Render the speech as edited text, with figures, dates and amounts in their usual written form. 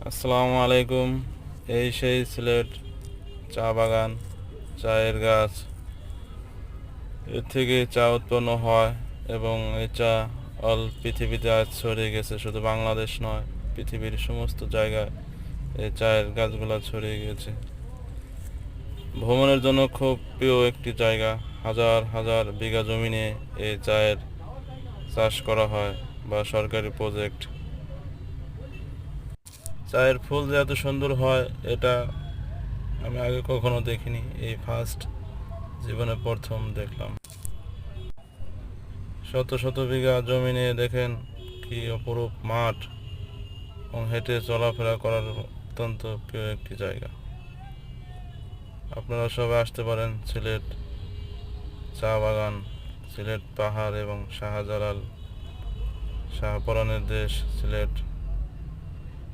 আসসালামু আলাইকুম। এই সেই সিলেট চা বাগান, চায়ের গাছ। এর থেকে চা উৎপন্ন হয় এবং এই চা অল পৃথিবীতে আজ ছড়িয়ে গেছে। শুধু বাংলাদেশ নয়, পৃথিবীর সমস্ত জায়গায় এই চায়ের গাছগুলো ছড়িয়ে গেছে। ভ্রমণের জন্য খুব প্রিয় একটি জায়গা। হাজার হাজার বিঘা জমি নিয়ে এই চায়ের চাষ করা হয় বা সরকারি প্রজেক্ট। চায়ের ফুল যে এত সুন্দর হয় এটা আমি আগে কখনো দেখিনি, এই ফার্স্ট জীবনে প্রথম দেখলাম। শত শত বিঘা জমি নিয়ে দেখেন কি অপরূপ মাঠ এবং হেঁটে চলাফেরা করার অত্যন্ত প্রিয় একটি জায়গা। আপনারা সবাই আসতে পারেন সিলেট চা বাগান, সিলেট পাহাড় এবং শাহজালাল, শাহপরাণের দেশ সিলেট।